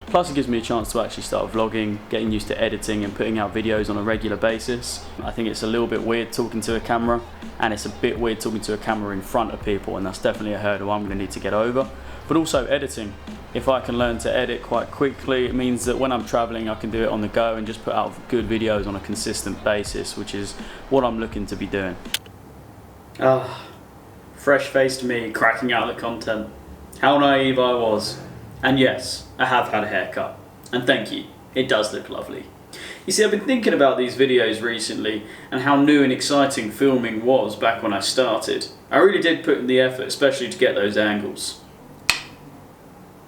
Plus it gives me a chance to actually start vlogging, getting used to editing and putting out videos on a regular basis. I think it's a little bit weird talking to a camera, and it's a bit weird talking to a camera in front of people, and that's definitely a hurdle I'm going to need to get over. But also editing. If I can learn to edit quite quickly, it means that when I'm traveling I can do it on the go and just put out good videos on a consistent basis, which is what I'm looking to be doing. Fresh-faced me cracking out the content. How naive I was. And yes, I have had a haircut. And thank you, it does look lovely. You see, I've been thinking about these videos recently and how new and exciting filming was back when I started. I really did put in the effort, especially to get those angles.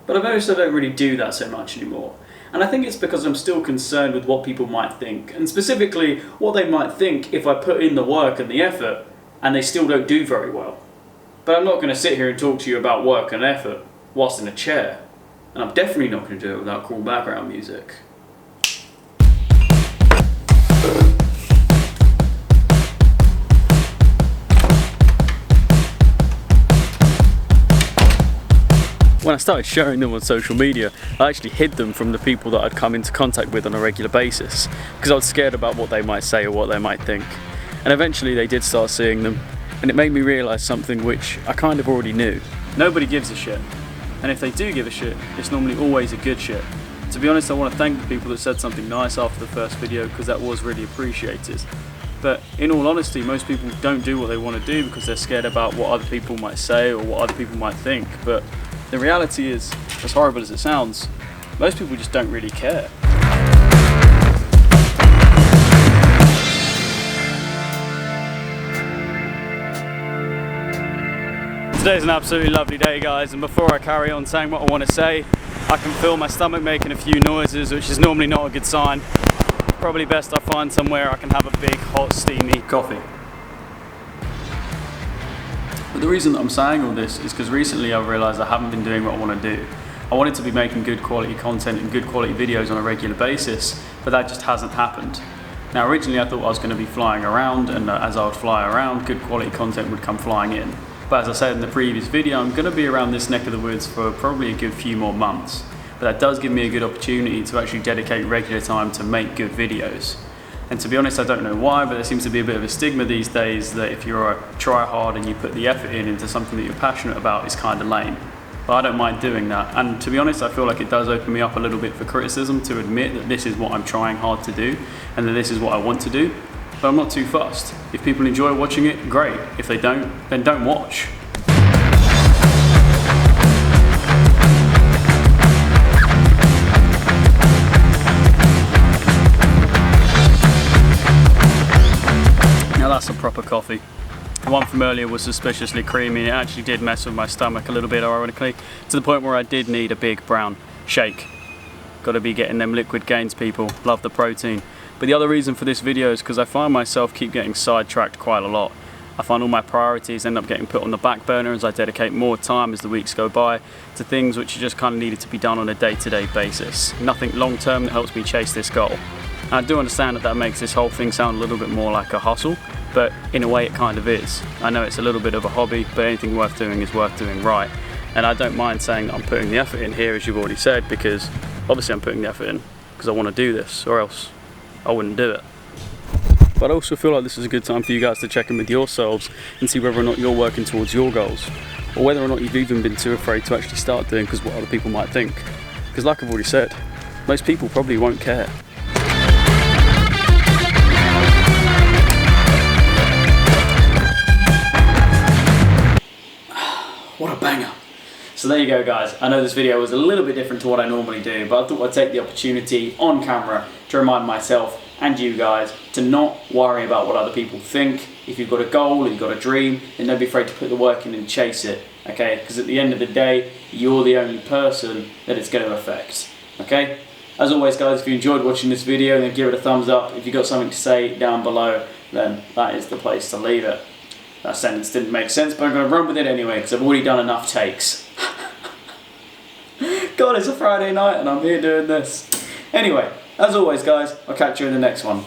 But I've noticed I don't really do that so much anymore. And I think it's because I'm still concerned with what people might think, and specifically what they might think if I put in the work and the effort and they still don't do very well. But I'm not going to sit here and talk to you about work and effort whilst in a chair. And I'm definitely not going to do it without cool background music. When I started sharing them on social media, I actually hid them from the people that I'd come into contact with on a regular basis, because I was scared about what they might say or what they might think. And eventually they did start seeing them, and it made me realise something which I kind of already knew. Nobody gives a shit. And if they do give a shit, it's normally always a good shit. To be honest, I want to thank the people that said something nice after the first video, because that was really appreciated. But in all honesty, most people don't do what they want to do because they're scared about what other people might say or what other people might think. But the reality is, as horrible as it sounds, most people just don't really care. Today's an absolutely lovely day, guys, and before I carry on saying what I want to say, I can feel my stomach making a few noises, which is normally not a good sign. Probably best I find somewhere I can have a big, hot, steamy coffee. But the reason that I'm saying all this is because recently I've realised I haven't been doing what I want to do. I wanted to be making good quality content and good quality videos on a regular basis, but that just hasn't happened. Now originally I thought I was going to be flying around, and as I would fly around, good quality content would come flying in. But as I said in the previous video, I'm going to be around this neck of the woods for probably a good few more months. But that does give me a good opportunity to actually dedicate regular time to make good videos. And to be honest, I don't know why, but there seems to be a bit of a stigma these days that if you're a try-hard and you put the effort into something that you're passionate about, it's kind of lame. But I don't mind doing that. And to be honest, I feel like it does open me up a little bit for criticism to admit that this is what I'm trying hard to do and that this is what I want to do. But I'm not too fussed. If people enjoy watching it, great. If they don't, then don't watch. That's a proper coffee. The one from earlier was suspiciously creamy, and it actually did mess with my stomach a little bit, ironically, to the point where I did need a big brown shake. Gotta be getting them liquid gains, people. Love the protein. But the other reason for this video is because I find myself keep getting sidetracked quite a lot. I find all my priorities end up getting put on the back burner as I dedicate more time as the weeks go by to things which are just kind of needed to be done on a day-to-day basis. Nothing long-term that helps me chase this goal. And I do understand that makes this whole thing sound a little bit more like a hustle, but in a way it kind of is. I know it's a little bit of a hobby, but anything worth doing is worth doing right. And I don't mind saying that I'm putting the effort in here, as you've already said, because obviously I'm putting the effort in because I want to do this, or else I wouldn't do it. But I also feel like this is a good time for you guys to check in with yourselves and see whether or not you're working towards your goals, or whether or not you've even been too afraid to actually start doing because what other people might think. Because like I've already said, most people probably won't care. What a banger. So there you go, guys. I know this video was a little bit different to what I normally do, but I thought I'd take the opportunity on camera to remind myself and you guys to not worry about what other people think. If you've got a goal or you've got a dream, then don't be afraid to put the work in and chase it, okay? Because at the end of the day, you're the only person that it's going to affect, okay? As always, guys, if you enjoyed watching this video, then give it a thumbs up. If you've got something to say down below, then that is the place to leave it. That sentence didn't make sense, but I'm going to run with it anyway because I've already done enough takes. God, it's a Friday night and I'm here doing this. Anyway, as always, guys, I'll catch you in the next one.